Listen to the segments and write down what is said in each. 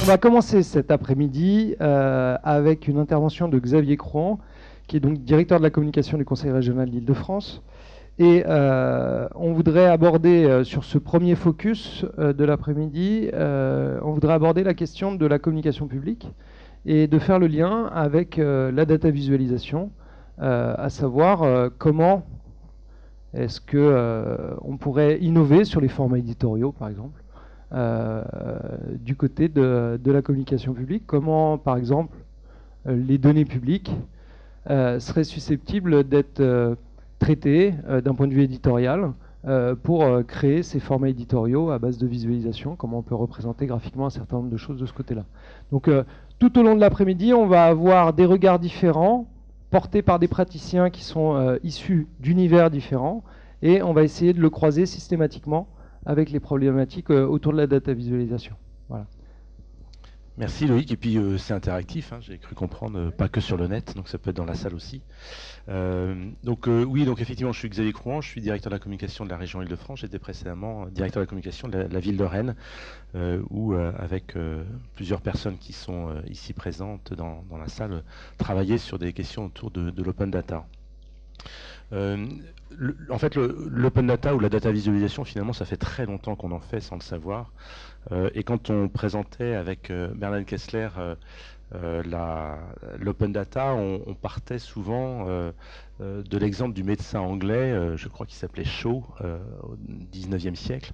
On va commencer cet après-midi avec une intervention de Xavier Crouan, qui est donc directeur de la communication du Conseil régional d'Île-de-France. Et on voudrait aborder, sur ce premier focus de l'après-midi, on voudrait aborder la question de la communication publique et de faire le lien avec la data visualisation, à savoir comment est-ce qu'on pourrait innover sur les formats éditoriaux, par exemple, du côté de la communication publique. Comment, par exemple, les données publiques seraient susceptibles d'être traitées d'un point de vue éditorial pour créer ces formats éditoriaux à base de visualisation, comment on peut représenter graphiquement un certain nombre de choses de ce côté-là. Donc tout au long de l'après-midi, on va avoir des regards différents portés par des praticiens qui sont issus d'univers différents, et on va essayer de le croiser systématiquement avec les problématiques autour de la data visualisation. Voilà. Merci Loïc, et puis c'est interactif, hein, j'ai cru comprendre, pas que sur le net, donc ça peut être dans la salle aussi. Oui, donc effectivement, je suis Xavier Crouan, je suis directeur de la communication de la région Île-de-France. J'étais précédemment directeur de la communication de la ville de Rennes, où avec plusieurs personnes qui sont ici présentes dans la salle, travailler sur des questions autour de l'open data. En fait, l'open data ou la data visualisation, finalement, ça fait très longtemps qu'on en fait sans le savoir. Et quand on présentait avec Bernard Kessler l'open data, on partait souvent de l'exemple du médecin anglais, je crois qu'il s'appelait Shaw, au 19e siècle,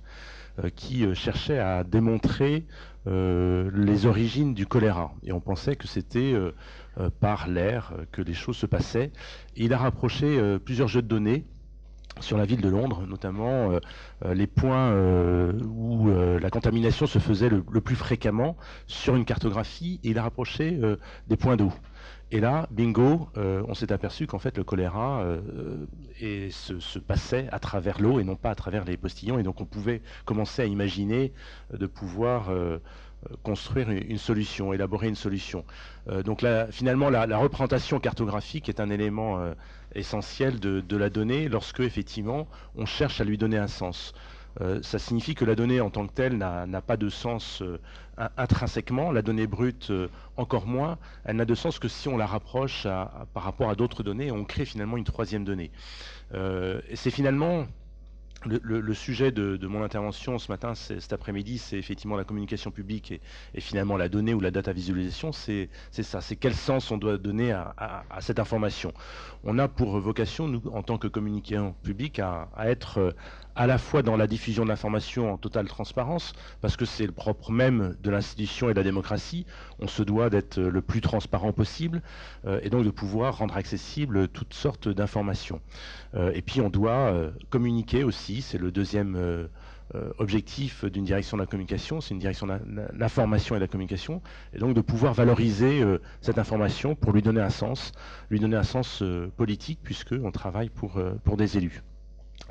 qui cherchait à démontrer les origines du choléra. Et on pensait que c'était par l'air que les choses se passaient. Et il a rapproché plusieurs jeux de données sur la ville de Londres, notamment les points où la contamination se faisait le plus fréquemment sur une cartographie, et il a rapproché des points d'eau. Et là, bingo, on s'est aperçu qu'en fait le choléra se passait à travers l'eau et non pas à travers les postillons, et donc on pouvait commencer à imaginer de pouvoir construire une solution, élaborer une solution. Donc là, finalement, la représentation cartographique est un élément essentiel de la donnée lorsque, effectivement, on cherche à lui donner un sens. Ça signifie que la donnée en tant que telle n'a pas de sens intrinsèquement, la donnée brute encore moins. Elle n'a de sens que si on la rapproche par rapport à d'autres données, on crée finalement une troisième donnée. Et c'est finalement le sujet de mon intervention ce matin, cet après-midi, c'est effectivement la communication publique et finalement la donnée ou la data visualisation. C'est ça, c'est quel sens on doit donner à cette information. On a pour vocation, nous, en tant que communicants publics, à être à la fois dans la diffusion de l'information en totale transparence, parce que c'est le propre même de l'institution et de la démocratie. On se doit d'être le plus transparent possible et donc de pouvoir rendre accessible toutes sortes d'informations. Et puis on doit communiquer aussi, c'est le deuxième objectif d'une direction de la communication, c'est une direction de l'information et de la communication, et donc de pouvoir valoriser cette information pour lui donner un sens politique, puisqu'on travaille pour des élus.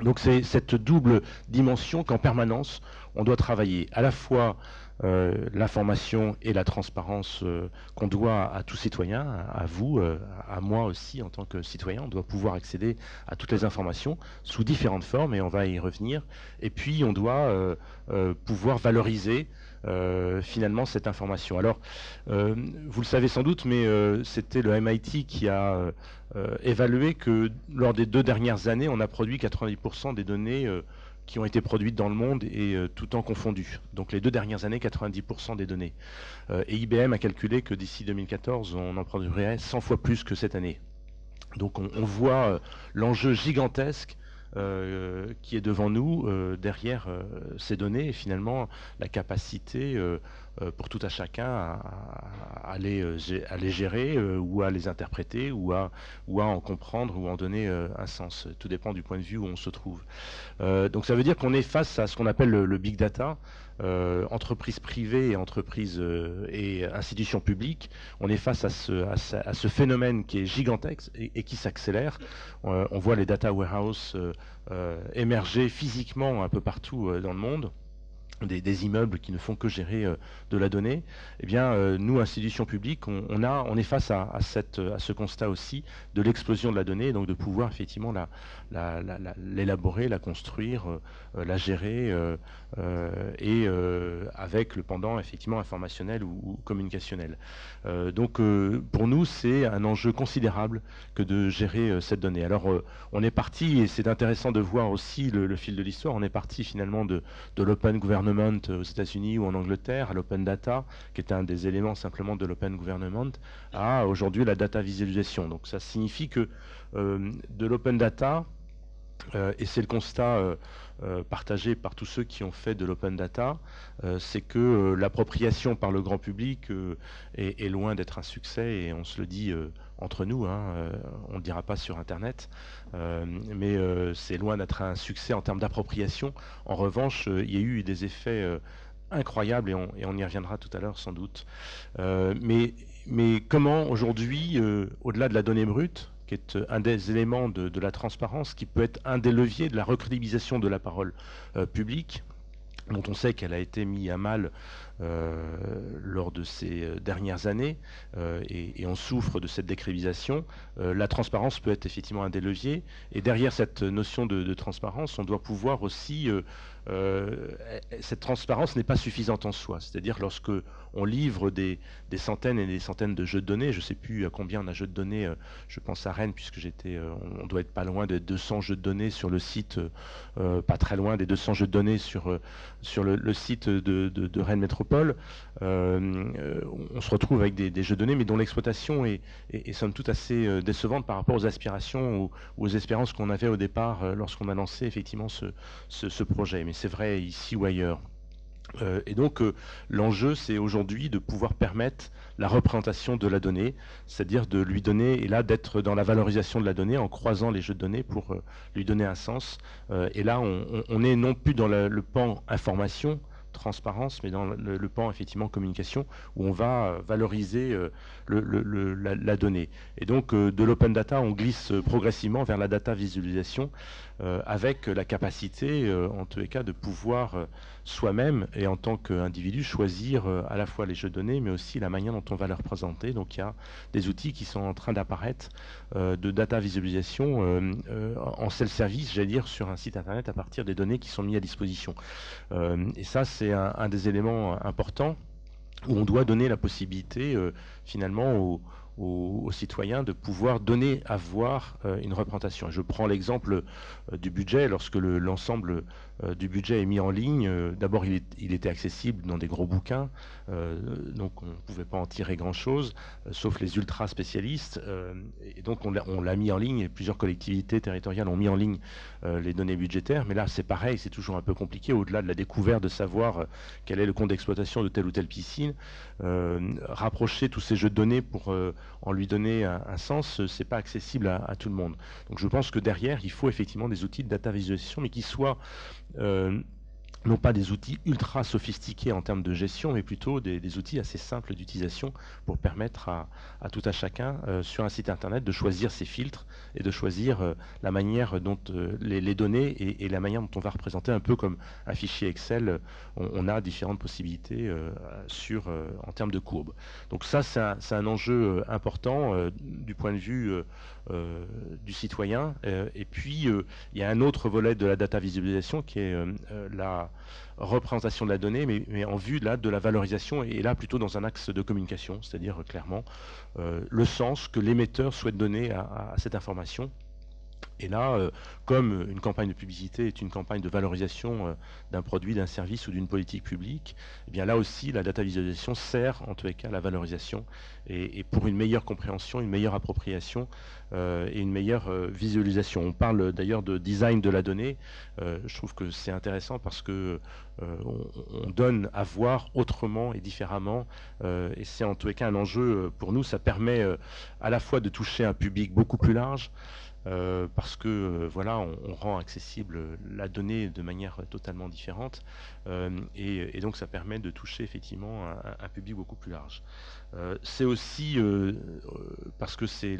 Donc c'est cette double dimension qu'en permanence on doit travailler, à la fois l'information et la transparence qu'on doit à tout citoyen, à vous, à moi aussi en tant que citoyen. On doit pouvoir accéder à toutes les informations sous différentes formes, et on va y revenir. Et puis on doit pouvoir valoriser finalement cette information. Alors, vous le savez sans doute, mais c'était le MIT qui a évalué que lors des 2 dernières années, on a produit 90% des données qui ont été produites dans le monde, et tout temps confondu. Donc les 2 dernières années, 90% des données. Et IBM a calculé que d'ici 2014, on en produirait 100 fois plus que cette année. Donc on voit l'enjeu gigantesque qui est devant nous, derrière ces données, et finalement la capacité pour tout à chacun à les gérer ou à les interpréter ou à en comprendre ou en donner un sens. Tout dépend du point de vue où on se trouve. Donc ça veut dire qu'on est face à ce qu'on appelle le big data, entreprises privées et entreprises et institutions publiques. On est face à ce phénomène qui est gigantesque et qui s'accélère. On voit les data warehouses émerger physiquement un peu partout dans le monde. des immeubles qui ne font que gérer de la donnée, eh bien, nous, institutions publiques, on est face à ce constat aussi de l'explosion de la donnée, et donc de pouvoir effectivement l'élaborer, la construire, la gérer, et avec le pendant effectivement informationnel ou communicationnel. Donc, pour nous, c'est un enjeu considérable que de gérer cette donnée. Alors, on est parti, et c'est intéressant de voir aussi le fil de l'histoire, on est parti finalement de l'open government aux États-Unis ou en Angleterre, à l'open data, qui est un des éléments simplement de l'open government, à aujourd'hui la data visualisation. Donc ça signifie que de l'open data, et c'est le constat partagé par tous ceux qui ont fait de l'open data, c'est que l'appropriation par le grand public est loin d'être un succès, et on se le dit entre nous, hein, on ne le dira pas sur Internet, mais c'est loin d'être un succès en termes d'appropriation. En revanche, il y a eu des effets incroyables, et on y reviendra tout à l'heure sans doute. Mais comment aujourd'hui, au-delà de la donnée brute, qui est un des éléments de la transparence, qui peut être un des leviers de la recrédibilisation de la parole publique, dont on sait qu'elle a été mise à mal lors de ces dernières années, et on souffre de cette décrédibilisation. La transparence peut être effectivement un des leviers, et derrière cette notion de transparence, on doit pouvoir aussi... cette transparence n'est pas suffisante en soi, c'est-à-dire lorsque on livre des centaines et des centaines de jeux de données, je ne sais plus à combien on a de jeux de données, je pense à Rennes, puisque on doit être pas loin des 200 jeux de données sur le site, pas très loin des 200 jeux de données sur le site de Rennes Métropole. On se retrouve avec des jeux de données, mais dont l'exploitation est somme toute assez décevante par rapport aux aspirations ou aux espérances qu'on avait au départ lorsqu'on a lancé effectivement ce projet. Mais c'est vrai ici ou ailleurs. Et donc l'enjeu, c'est aujourd'hui de pouvoir permettre la représentation de la donnée, c'est-à-dire de lui donner, et là d'être dans la valorisation de la donnée en croisant les jeux de données pour lui donner un sens. Et là, on est non plus dans le pan information, transparence, mais dans le pan effectivement communication, où on va valoriser la donnée. Et donc de l'open data, on glisse progressivement vers la data visualisation, avec la capacité, en tous les cas, de pouvoir soi-même et en tant qu'individu choisir à la fois les jeux de données, mais aussi la manière dont on va les représenter. Donc il y a des outils qui sont en train d'apparaître de data visualisation en self-service, j'allais dire, sur un site internet à partir des données qui sont mises à disposition. Et ça, c'est un des éléments importants où on doit donner la possibilité finalement aux citoyens de pouvoir donner à voir une représentation. Je prends l'exemple du budget. Lorsque l'ensemble du budget est mis en ligne, d'abord il était accessible dans des gros bouquins, donc on ne pouvait pas en tirer grand-chose, sauf les ultra spécialistes, et donc on l'a mis en ligne, et plusieurs collectivités territoriales ont mis en ligne les données budgétaires, mais là c'est pareil, c'est toujours un peu compliqué, au-delà de la découverte de savoir quel est le compte d'exploitation de telle ou telle piscine, rapprocher tous ces jeux de données pour en lui donner un sens, c'est pas accessible à tout le monde. Donc je pense que derrière, il faut effectivement des outils de data visualisation, mais qui soient non pas des outils ultra sophistiqués en termes de gestion, mais plutôt des outils assez simples d'utilisation pour permettre à tout à chacun sur un site internet de choisir ses filtres et de choisir la manière dont les données et la manière dont on va représenter, un peu comme un fichier Excel, on a différentes possibilités en termes de courbes. Donc ça, c'est un enjeu important du point de vue du citoyen. Et puis, il y a un autre volet de la data visualisation qui est la représentation de la donnée, mais en vue là, de la valorisation, et là plutôt dans un axe de communication, c'est-à-dire clairement le sens que l'émetteur souhaite donner à cette information. Et là, comme une campagne de publicité est une campagne de valorisation d'un produit, d'un service ou d'une politique publique, eh bien là aussi, la data visualisation sert en tous les cas à la valorisation et pour une meilleure compréhension, une meilleure appropriation et une meilleure visualisation. On parle d'ailleurs de design de la donnée. Je trouve que c'est intéressant parce que on donne à voir autrement et différemment, et c'est en tous les cas un enjeu pour nous. Ça permet à la fois de toucher un public beaucoup plus large, parce que voilà, on rend accessible la donnée de manière totalement différente, et donc ça permet de toucher effectivement un public beaucoup plus large. C'est aussi parce que c'est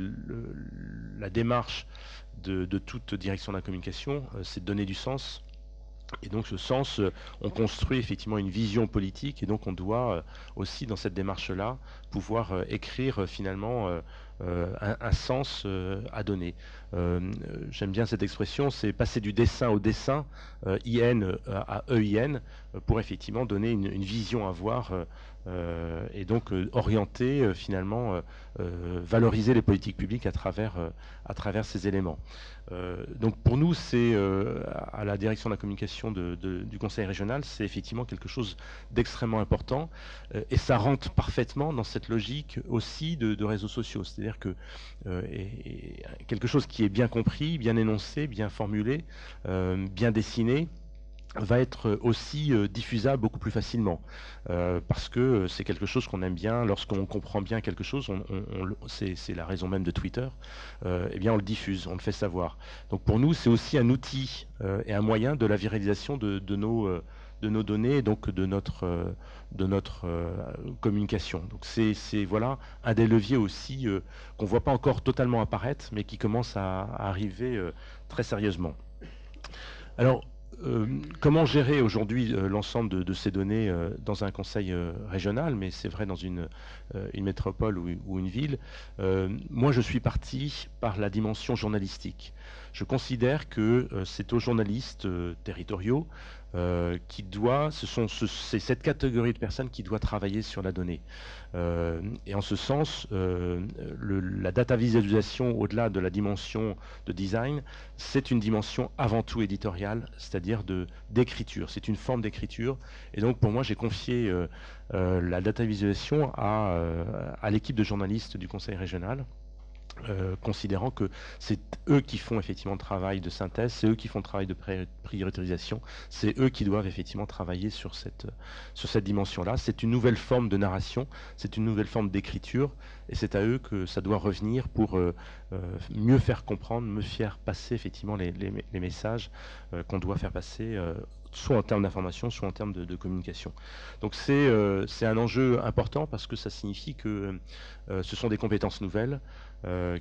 la démarche de toute direction de la communication, c'est de donner du sens Et donc, ce sens, on construit effectivement une vision politique, et donc on doit aussi, dans cette démarche-là, pouvoir écrire finalement un sens à donner. J'aime bien cette expression, c'est passer du dessin au dessin, IN à EIN, pour effectivement donner une vision à voir, et donc orienter finalement, valoriser les politiques publiques à travers ces éléments. Donc pour nous, c'est à la direction de la communication du Conseil régional, c'est effectivement quelque chose d'extrêmement important, et ça rentre parfaitement dans cette logique aussi de réseaux sociaux. C'est-à-dire que et quelque chose qui est bien compris, bien énoncé, bien formulé, bien dessiné, va être aussi diffusable beaucoup plus facilement, parce que c'est quelque chose qu'on aime bien. Lorsqu'on comprend bien quelque chose, c'est la raison même de Twitter, eh bien on le diffuse, on le fait savoir. Donc pour nous, c'est aussi un outil et un moyen de la viralisation de nos données, et donc de notre communication. Donc c'est voilà un des leviers aussi qu'on ne voit pas encore totalement apparaître, mais qui commence à arriver très sérieusement. Alors, comment gérer aujourd'hui l'ensemble de ces données dans un conseil régional, mais c'est vrai dans une métropole ou une ville. Moi, je suis parti par la dimension journalistique. Je considère que c'est aux journalistes territoriaux c'est cette catégorie de personnes qui doit travailler sur la donnée. Et en ce sens, la data visualisation, au-delà de la dimension de design, c'est une dimension avant tout éditoriale, c'est-à-dire d'écriture. C'est une forme d'écriture. Et donc pour moi, j'ai confié la data visualisation à l'équipe de journalistes du Conseil régional. Considérant que c'est eux qui font effectivement le travail de synthèse, c'est eux qui font le travail de priorisation, c'est eux qui doivent effectivement travailler sur cette dimension-là. C'est une nouvelle forme de narration, c'est une nouvelle forme d'écriture, et c'est à eux que ça doit revenir pour mieux faire comprendre, mieux faire passer effectivement les messages qu'on doit faire passer, soit en termes d'information, soit en termes de communication. Donc c'est un enjeu important, parce que ça signifie que ce sont des compétences nouvelles,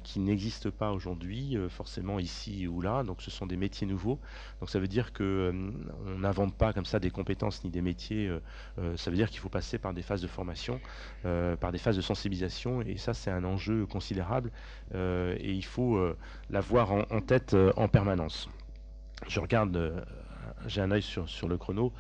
qui n'existent pas aujourd'hui forcément ici ou là. Donc ce sont des métiers nouveaux. Donc ça veut dire que on n'invente pas comme ça des compétences ni des métiers. Ça veut dire qu'il faut passer par des phases de formation, par des phases de sensibilisation, et ça c'est un enjeu considérable, et il faut l'avoir en tête en permanence. Je regarde, j'ai un œil sur le chrono.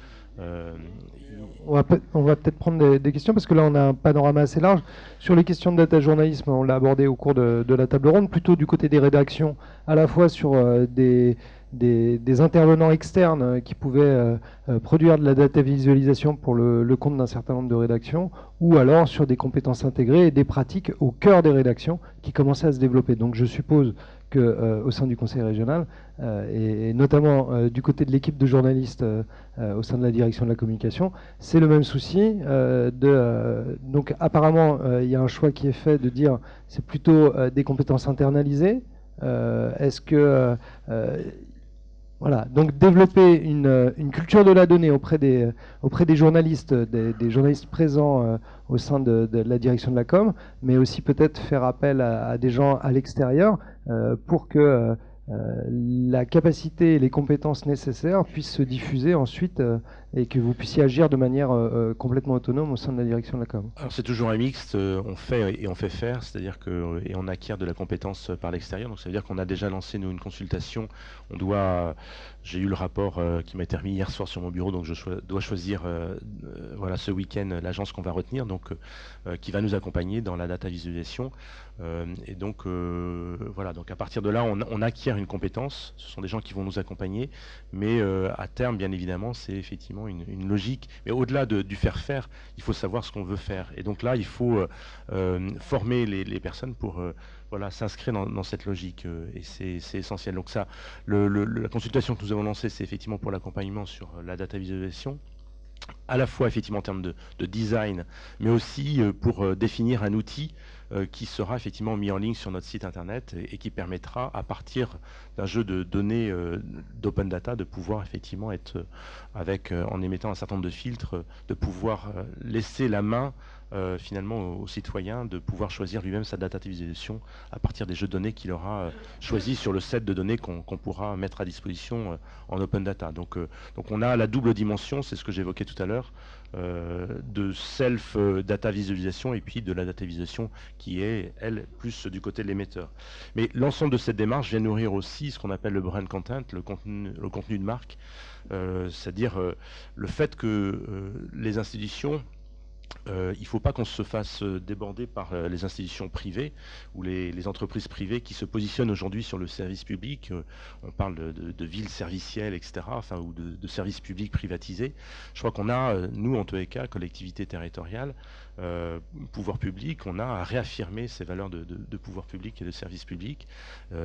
On va peut-être prendre des questions, parce que là on a un panorama assez large. Sur les questions de data journalisme, on l'a abordé au cours de la table ronde, plutôt du côté des rédactions, à la fois sur des intervenants externes qui pouvaient produire de la data visualisation pour le compte d'un certain nombre de rédactions, ou alors sur des compétences intégrées et des pratiques au cœur des rédactions qui commençaient à se développer. Donc je suppose qu'au sein du Conseil régional, et notamment du côté de l'équipe de journalistes au sein de la direction de la communication, c'est le même souci. Donc apparemment, il y a un choix qui est fait de dire c'est plutôt des compétences internalisées. Est-ce que voilà, donc développer une culture de la donnée auprès des journalistes, des journalistes présents au sein de la direction de la com, mais aussi peut-être faire appel à des gens à l'extérieur pour que la capacité et les compétences nécessaires puissent se diffuser ensuite et que vous puissiez agir de manière complètement autonome au sein de la direction de la com. Alors c'est toujours un mixte, on fait et on fait faire, c'est-à-dire que et on acquiert de la compétence par l'extérieur. Donc ça veut dire qu'on a déjà lancé nous une consultation. J'ai eu le rapport qui m'a été remis hier soir sur mon bureau, donc je dois choisir voilà ce week-end l'agence qu'on va retenir, donc qui va nous accompagner dans la data visualisation. Et donc voilà, donc à partir de là on acquiert une compétence. Ce sont des gens qui vont nous accompagner, mais à terme bien évidemment c'est effectivement une logique. Mais au-delà du faire, il faut savoir ce qu'on veut faire. Et donc là il faut former les personnes pour voilà, s'inscrire dans cette logique, et c'est essentiel. Donc ça, la consultation que nous avons lancée, c'est effectivement pour l'accompagnement sur la data visualisation, à la fois effectivement en termes de design, mais aussi pour définir un outil qui sera effectivement mis en ligne sur notre site internet, et qui permettra, à partir d'un jeu de données d'open data, de pouvoir effectivement être en émettant un certain nombre de filtres, de pouvoir laisser la main finalement au citoyen de pouvoir choisir lui-même sa data visualisation à partir des jeux de données qu'il aura choisi sur le set de données qu'on pourra mettre à disposition en open data. Donc on a la double dimension, c'est ce que j'évoquais tout à l'heure, de self data visualisation et puis de la data visualisation qui est, elle, plus du côté de l'émetteur. Mais l'ensemble de cette démarche vient nourrir aussi ce qu'on appelle le brand content, le contenu de marque, c'est-à-dire le fait que les institutions, il ne faut pas qu'on se fasse déborder par les institutions privées ou les entreprises privées qui se positionnent aujourd'hui sur le service public. On parle de villes servicielles, etc., enfin, ou de services publics privatisés. Je crois qu'on a, nous, en tous les cas, collectivités territoriales, pouvoir public, on a à réaffirmer ces valeurs de pouvoir public et de service public.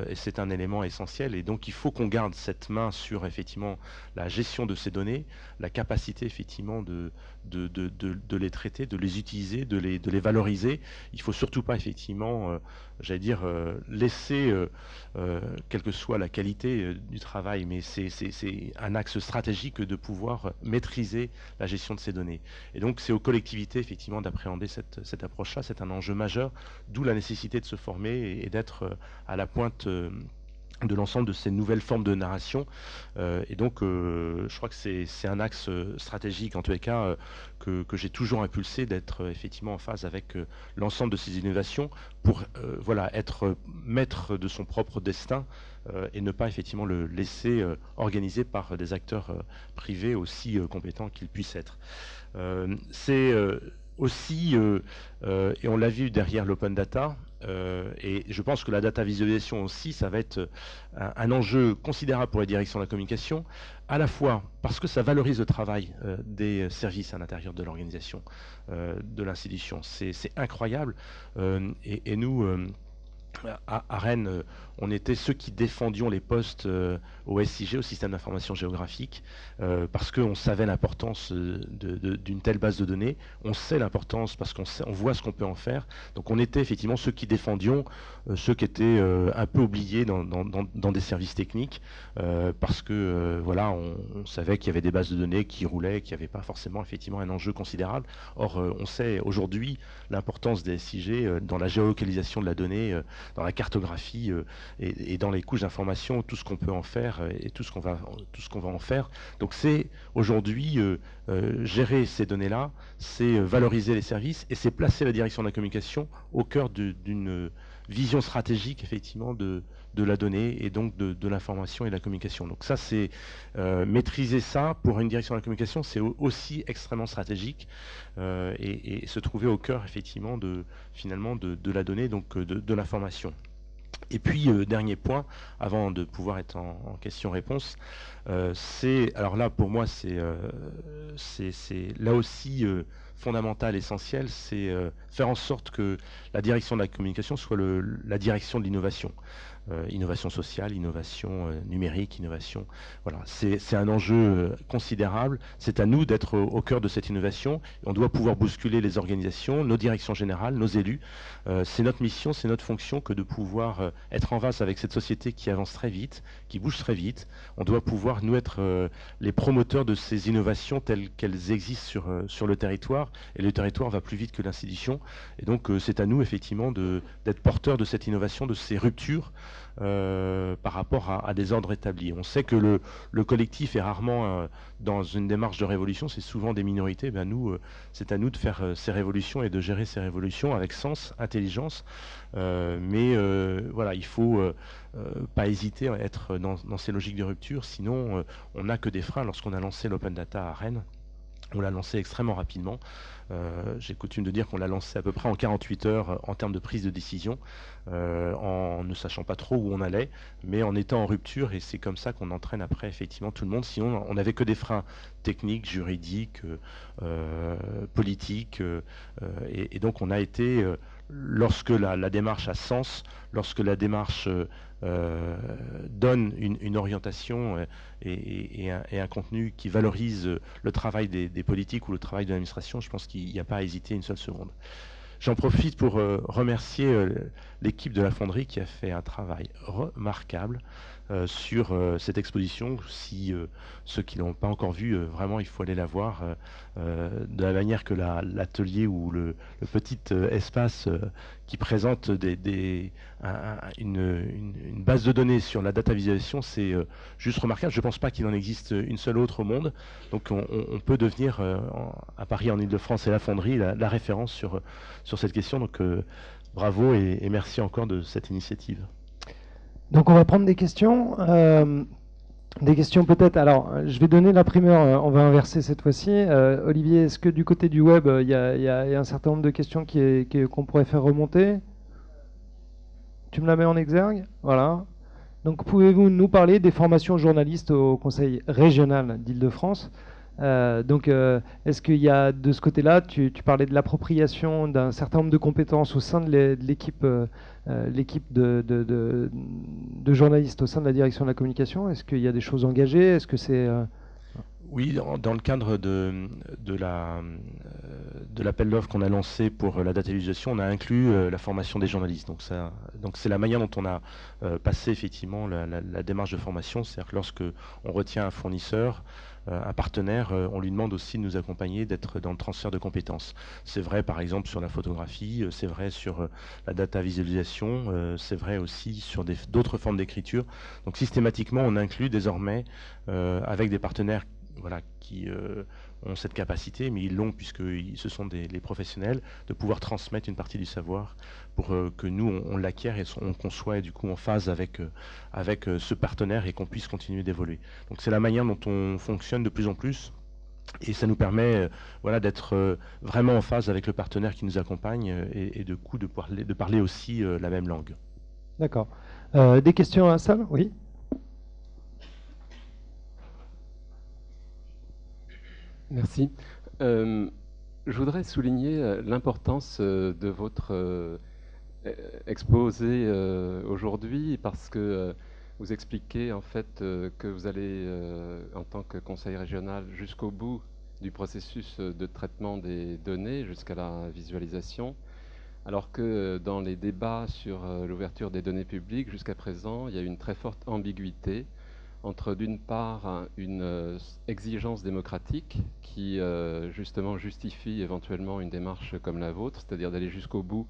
Et c'est un élément essentiel. Et donc, il faut qu'on garde cette main sur, effectivement, la gestion de ces données, la capacité, effectivement, de les traiter, de les utiliser, de les valoriser. Il ne faut surtout pas, effectivement, j'allais dire, laisser, quelle que soit la qualité du travail, mais c'est un axe stratégique de pouvoir maîtriser la gestion de ces données. Et donc, c'est aux collectivités, effectivement, d'appréhender cette approche-là. C'est un enjeu majeur, d'où la nécessité de se former et d'être à la pointe de l'ensemble de ces nouvelles formes de narration. Et donc, je crois que c'est un axe stratégique, en tous les cas, que j'ai toujours impulsé, d'être effectivement en phase avec l'ensemble de ces innovations pour voilà, être maître de son propre destin et ne pas effectivement le laisser organiser par des acteurs privés aussi compétents qu'ils puissent être. C'est aussi, et on l'a vu derrière l'open data, et je pense que la data visualisation aussi, ça va être un enjeu considérable pour les directions de la communication, à la fois parce que ça valorise le travail des services à l'intérieur de l'organisation, de l'institution. C'est incroyable. Et nous, à Rennes, on était ceux qui défendions les postes au SIG, au système d'information géographique, parce qu'on savait l'importance d'une telle base de données. On sait l'importance parce qu'on voit ce qu'on peut en faire. Donc on était effectivement ceux qui défendions ceux qui étaient un peu oubliés dans des services techniques, parce que voilà, on savait qu'il y avait des bases de données qui roulaient, qu'il n'y avait pas forcément effectivement un enjeu considérable. Or, on sait aujourd'hui l'importance des SIG dans la géolocalisation de la donnée, dans la cartographie et dans les couches d'information, tout ce qu'on peut en faire et tout ce qu'on va en faire. Donc c'est aujourd'hui gérer ces données-là, c'est valoriser les services et c'est placer la direction de la communication au cœur d'une vision stratégique effectivement de la donnée et donc de l'information et de la communication. Donc ça c'est maîtriser ça pour une direction de la communication, c'est aussi extrêmement stratégique et se trouver au cœur effectivement finalement de la donnée, donc de l'information. Et puis, dernier point, avant de pouvoir être en question-réponse, alors là, pour moi, c'est là aussi fondamental, essentiel, c'est faire en sorte que la direction de la communication soit la direction de l'innovation. Innovation sociale, innovation numérique, innovation. Voilà, c'est un enjeu considérable. C'est à nous d'être au cœur de cette innovation. On doit pouvoir bousculer les organisations, nos directions générales, nos élus. C'est notre mission, c'est notre fonction que de pouvoir être en face avec cette société qui avance très vite, qui bouge très vite. On doit pouvoir, nous, être les promoteurs de ces innovations telles qu'elles existent sur le territoire. Et le territoire va plus vite que l'institution. Et donc, c'est à nous, effectivement, d'être porteurs de cette innovation, de ces ruptures par rapport à des ordres établis. On sait que le collectif est rarement dans une démarche de révolution, c'est souvent des minorités. Ben nous, c'est à nous de faire ces révolutions et de gérer ces révolutions avec sens, intelligence. Mais voilà, il faut pas hésiter à être dans ces logiques de rupture, sinon on n'a que des freins. Lorsqu'on a lancé l'open data à Rennes, on l'a lancé extrêmement rapidement. J'ai coutume de dire qu'on l'a lancé à peu près en 48 heures en termes de prise de décision, en ne sachant pas trop où on allait, mais en étant en rupture, et c'est comme ça qu'on entraîne après effectivement tout le monde. Sinon, on n'avait que des freins techniques, juridiques, politiques, et donc on a été, lorsque la démarche a sens, lorsque la démarche donne une orientation et un contenu qui valorise le travail des politiques ou le travail de l'administration, je pense qu'il n'y a pas à hésiter une seule seconde. J'en profite pour remercier l'équipe de la Fonderie qui a fait un travail remarquable sur cette exposition. Si ceux qui ne l'ont pas encore vue, vraiment il faut aller la voir de la manière que l'atelier ou le petit espace qui présente une base de données sur la data visualisation, c'est juste remarquable. Je ne pense pas qu'il en existe une seule autre au monde. Donc on peut devenir, à Paris, en Ile-de-France et la Fonderie, la référence sur cette question. Donc bravo et merci encore de cette initiative. Donc on va prendre des questions. Des questions peut-être. Alors, je vais donner la primeur. On va inverser cette fois-ci. Olivier, est-ce que du côté du web, il y a un certain nombre de questions qu'on pourrait faire remonter? Tu me la mets en exergue? Voilà. Donc, pouvez-vous nous parler des formations journalistes au Conseil régional d'Île-de-France? Est-ce qu'il y a de ce côté-là, tu parlais de l'appropriation d'un certain nombre de compétences au sein de l'équipe de journalistes au sein de la direction de la communication? Est-ce qu'il y a des choses engagées? Est-ce que c'est Oui, dans le cadre de l'appel d'offres qu'on a lancé pour la data visualisation, on a inclus la formation des journalistes. Donc c'est la manière dont on a passé effectivement la démarche de formation. C'est-à-dire que lorsque on retient un fournisseur, un partenaire, on lui demande aussi de nous accompagner, d'être dans le transfert de compétences. C'est vrai par exemple sur la photographie, c'est vrai sur la data visualisation, c'est vrai aussi sur d'autres formes d'écriture. Donc systématiquement, on inclut désormais avec des partenaires qui ont cette capacité, mais ils l'ont puisque ce sont les professionnels, de pouvoir transmettre une partie du savoir pour que nous, on l'acquiert et qu'on soit du coup en phase avec ce partenaire et qu'on puisse continuer d'évoluer. Donc c'est la manière dont on fonctionne de plus en plus. Et ça nous permet d'être vraiment en phase avec le partenaire qui nous accompagne et de coup de parler aussi la même langue. D'accord. Des questions à la salle? Oui. Merci. Je voudrais souligner l'importance de votre exposé aujourd'hui parce que vous expliquez en fait que vous allez en tant que conseil régional jusqu'au bout du processus de traitement des données jusqu'à la visualisation, alors que dans les débats sur l'ouverture des données publiques jusqu'à présent, il y a une très forte ambiguïté entre d'une part une exigence démocratique qui justement justifie éventuellement une démarche comme la vôtre, c'est-à-dire d'aller jusqu'au bout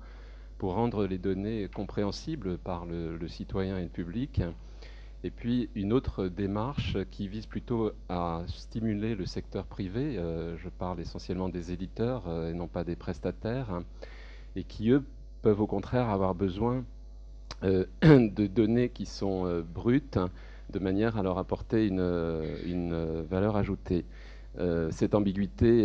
pour rendre les données compréhensibles par le citoyen et le public, et puis une autre démarche qui vise plutôt à stimuler le secteur privé, je parle essentiellement des éditeurs et non pas des prestataires, et qui eux peuvent au contraire avoir besoin de données qui sont brutes, de manière à leur apporter une valeur ajoutée. Cette ambiguïté,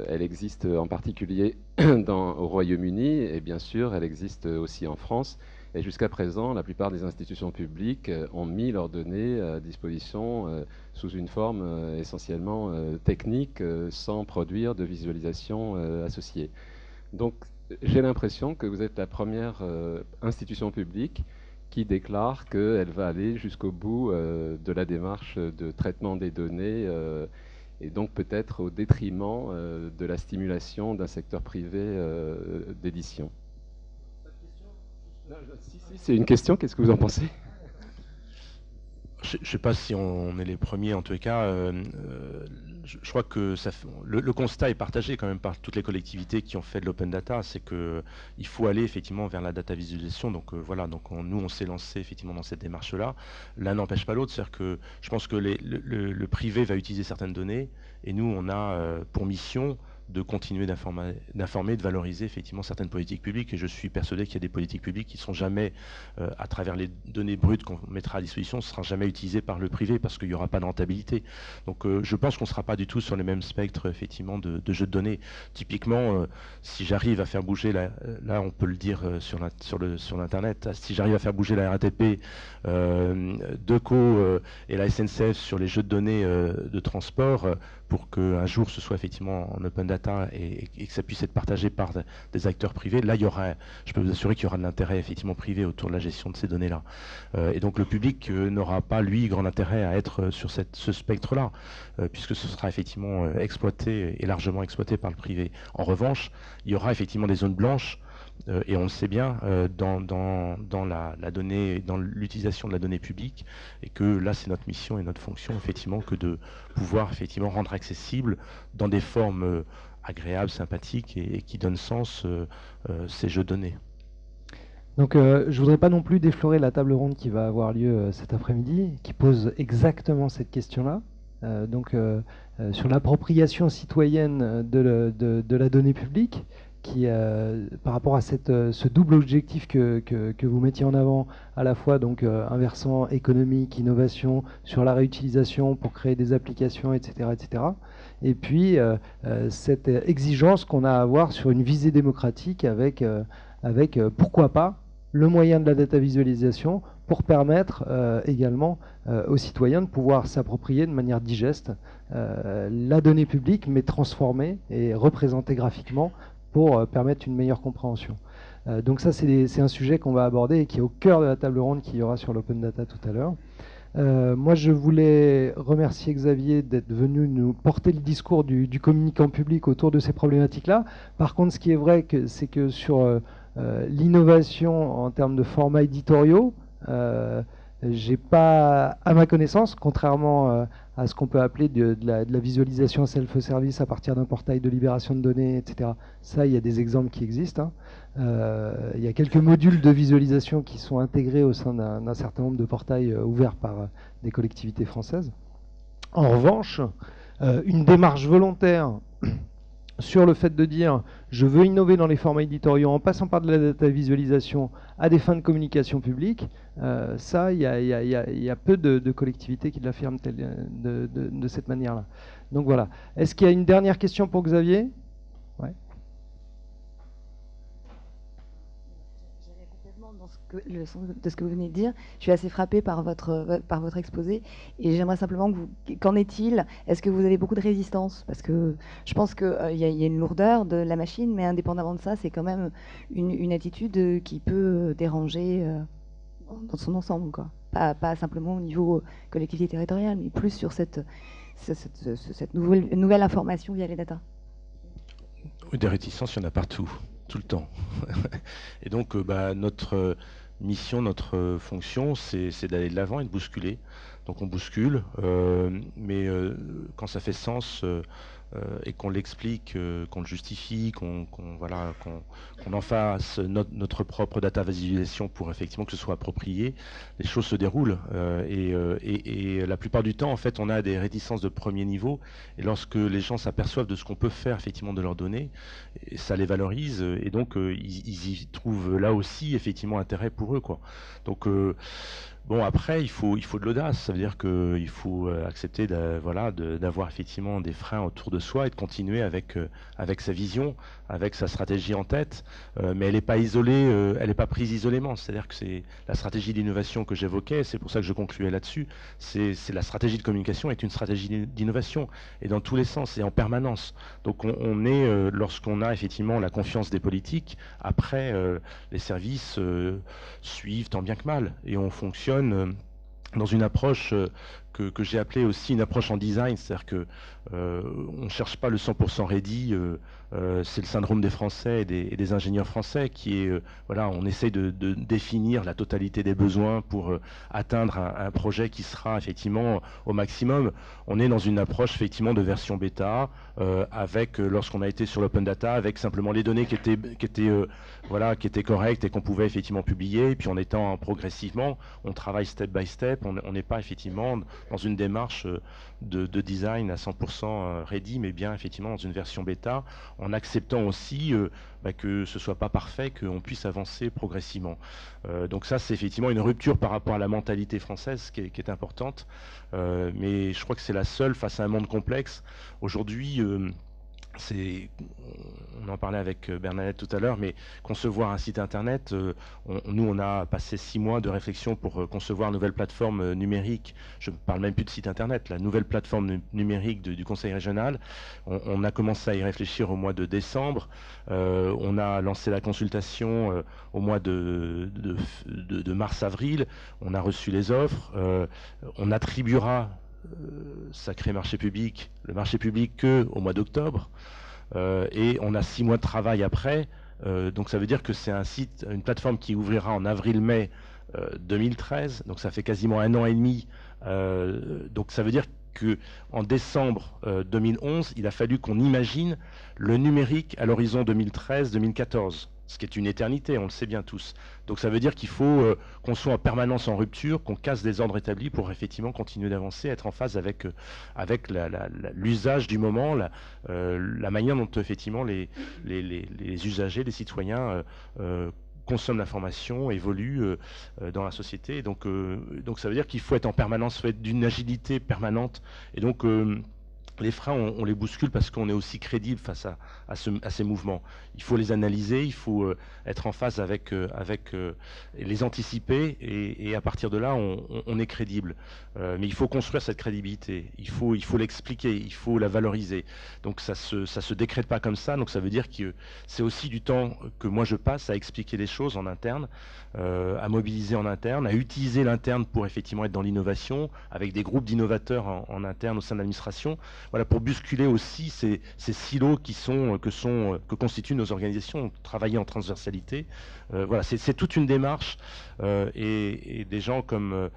elle existe en particulier au Royaume-Uni et bien sûr, elle existe aussi en France. Et jusqu'à présent, la plupart des institutions publiques ont mis leurs données à disposition sous une forme essentiellement technique, sans produire de visualisation associée. Donc, j'ai l'impression que vous êtes la première institution publique qui déclare qu'elle va aller jusqu'au bout de la démarche de traitement des données et donc peut-être au détriment de la stimulation d'un secteur privé d'édition. Si, c'est une question, qu'est-ce que vous en pensez? Je ne sais pas si on est les premiers, en tous les cas. Je crois que le constat est partagé quand même par toutes les collectivités qui ont fait de l'open data, c'est qu'il faut aller effectivement vers la data visualisation. Donc nous on s'est lancé effectivement dans cette démarche-là. L'un n'empêche pas l'autre, c'est-à-dire que je pense que le privé va utiliser certaines données et nous on a pour mission de continuer d'informer, de valoriser effectivement certaines politiques publiques. Et je suis persuadé qu'il y a des politiques publiques qui ne seront jamais, à travers les données brutes qu'on mettra à disposition, ne seront jamais utilisées par le privé parce qu'il n'y aura pas de rentabilité. Donc je pense qu'on ne sera pas du tout sur les mêmes spectres effectivement de jeux de données. Typiquement, si j'arrive à faire bouger, là on peut le dire sur l'internet, si j'arrive à faire bouger la RATP, Deco et la SNCF sur les jeux de données de transport, pour qu'un jour ce soit effectivement en open data data et que ça puisse être partagé par des acteurs privés, là, je peux vous assurer qu'il y aura de l'intérêt effectivement privé autour de la gestion de ces données-là. Et donc le public n'aura pas, lui, grand intérêt à être sur ce spectre-là, puisque ce sera effectivement exploité et largement exploité par le privé. En revanche, il y aura effectivement des zones blanches, et on le sait bien, dans la donnée, dans l'utilisation de la donnée publique, et que là, c'est notre mission et notre fonction, effectivement, que de pouvoir effectivement rendre accessible dans des formes agréables, sympathiques et qui donnent sens ces jeux de données. Donc je ne voudrais pas non plus déflorer la table ronde qui va avoir lieu cet après-midi, qui pose exactement cette question-là. Sur l'appropriation citoyenne de la donnée publique, qui, par rapport à ce double objectif que vous mettiez en avant, à la fois donc, un versant économique, innovation, sur la réutilisation pour créer des applications, etc. etc. Et puis cette exigence qu'on a à avoir sur une visée démocratique avec pourquoi pas, le moyen de la data visualisation pour permettre également aux citoyens de pouvoir s'approprier de manière digeste la donnée publique, mais transformée et représentée graphiquement pour permettre une meilleure compréhension. Donc ça, c'est un sujet qu'on va aborder et qui est au cœur de la table ronde qu'il y aura sur l'open data tout à l'heure. Moi, je voulais remercier Xavier d'être venu nous porter le discours du communicant public autour de ces problématiques-là. Par contre, ce qui est vrai, c'est que sur l'innovation en termes de formats éditoriaux, j'ai pas, à ma connaissance, contrairement à ce qu'on peut appeler de la visualisation self-service à partir d'un portail de libération de données, etc. Ça, il y a des exemples qui existent. Il y a quelques modules de visualisation qui sont intégrés au sein d'un certain nombre de portails ouverts par des collectivités françaises. En revanche, une démarche volontaire sur le fait de dire je veux innover dans les formats éditoriaux en passant par de la data visualisation à des fins de communication publique, ça, il y a peu de collectivités qui l'affirment de cette manière-là. Donc voilà. Est-ce qu'il y a une dernière question pour Xavier? Ouais. Le sens de ce que vous venez de dire. Je suis assez frappée par votre exposé et j'aimerais simplement qu'en est-il? Est-ce que vous avez beaucoup de résistance? Parce que je pense qu'il y a une lourdeur de la machine, mais indépendamment de ça, c'est quand même une attitude qui peut déranger dans son ensemble, quoi. Pas simplement au niveau collectivité territoriale, mais plus sur cette nouvelle information via les data. Des réticences, il y en a partout, tout le temps. Et donc, notre mission, notre fonction, c'est d'aller de l'avant et de bousculer. Donc on bouscule, mais quand ça fait sens et qu'on l'explique, qu'on le justifie, qu'on en fasse notre propre data visualisation pour effectivement que ce soit approprié, les choses se déroulent. Et la plupart du temps, en fait, on a des réticences de premier niveau. Et lorsque les gens s'aperçoivent de ce qu'on peut faire effectivement de leurs données, ça les valorise. Et donc, ils y trouvent là aussi effectivement intérêt pour eux, quoi. Donc, bon, après, il faut de l'audace. Ça veut dire qu'il faut accepter d'avoir effectivement des freins autour de soi et de continuer avec sa vision, avec sa stratégie en tête. Mais elle n'est pas isolée, elle n'est pas prise isolément. C'est-à-dire que c'est la stratégie d'innovation que j'évoquais, c'est pour ça que je concluais là-dessus. C'est la stratégie de communication est une stratégie d'innovation, et dans tous les sens et en permanence. Donc on est, lorsqu'on a effectivement la confiance des politiques, après les services suivent tant bien que mal, et on fonctionne dans une approche que j'ai appelée aussi une approche en design, c'est-à-dire que on ne cherche pas le 100% ready, c'est le syndrome des Français et des ingénieurs français qui est, on essaye de définir la totalité des besoins pour atteindre un projet qui sera effectivement au maximum. On est dans une approche effectivement de version bêta, avec, lorsqu'on a été sur l'open data, avec simplement les données qui étaient correctes et qu'on pouvait effectivement publier, et puis en étant progressivement, on travaille step by step, on n'est pas effectivement dans une démarche de design à 100% ready, mais bien effectivement dans une version bêta, en acceptant aussi que ce soit pas parfait, qu'on puisse avancer progressivement. Donc ça, c'est effectivement une rupture par rapport à la mentalité française qui est importante, mais je crois que c'est la seule face à un monde complexe. Aujourd'hui, on en parlait avec Bernadette tout à l'heure, mais concevoir un site internet, nous on a passé 6 mois de réflexion pour concevoir une nouvelle plateforme numérique. Je ne parle même plus de site internet, la nouvelle plateforme numérique du Conseil régional. On a commencé à y réfléchir au mois de décembre. On a lancé la consultation au mois de mars-avril. On a reçu les offres. On attribuera sacré marché public, le marché public qu'au mois d'octobre. Et on a 6 mois de travail après, donc ça veut dire que c'est un site, une plateforme qui ouvrira en avril-mai 2013, donc ça fait quasiment 1 an et demi. Donc ça veut dire qu'en décembre 2011, il a fallu qu'on imagine le numérique à l'horizon 2013-2014. Ce qui est une éternité, on le sait bien tous. Donc ça veut dire qu'il faut qu'on soit en permanence en rupture, qu'on casse des ordres établis pour effectivement continuer d'avancer, être en phase avec l'usage du moment, la manière dont effectivement les usagers, les citoyens consomment l'information, évoluent dans la société. Donc ça veut dire qu'il faut être en permanence, faut être d'une agilité permanente. Et donc les freins, on les bouscule parce qu'on est aussi crédible face à ces mouvements. Il faut les analyser, il faut être en phase avec les anticiper, et à partir de là, on est crédible. Mais il faut construire cette crédibilité, il faut l'expliquer, il faut la valoriser. Donc ça se décrète pas comme ça, donc ça veut dire que c'est aussi du temps que moi je passe à expliquer les choses en interne, à mobiliser en interne, à utiliser l'interne pour effectivement être dans l'innovation, avec des groupes d'innovateurs en interne au sein de l'administration. Voilà, pour bousculer aussi ces silos que constituent nos organisations, travailler en transversalité. Voilà, c'est toute une démarche, et des gens comme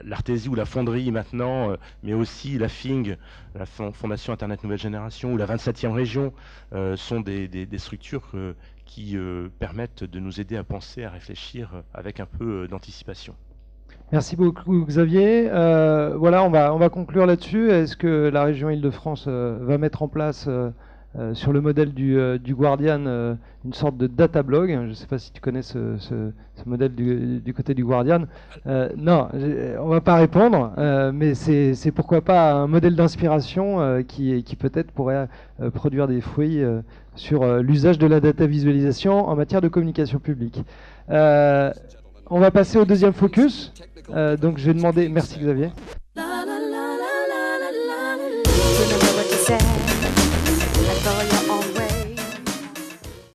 l'Artésie ou la Fonderie maintenant, mais aussi la FING, la Fondation Internet Nouvelle Génération, ou la 27e région, sont des structures qui permettent de nous aider à penser, à réfléchir avec un peu d'anticipation. Merci beaucoup Xavier. Voilà, on va conclure là-dessus. Est-ce que la région Île-de-France va mettre en place, sur le modèle du Guardian, une sorte de data blog? Je ne sais pas si tu connais ce modèle du côté du Guardian. Non, on ne va pas répondre, mais c'est pourquoi pas un modèle d'inspiration qui peut-être pourrait produire des fruits sur l'usage de la data visualisation en matière de communication publique. On va passer au deuxième focus. Donc je vais demander, merci Xavier,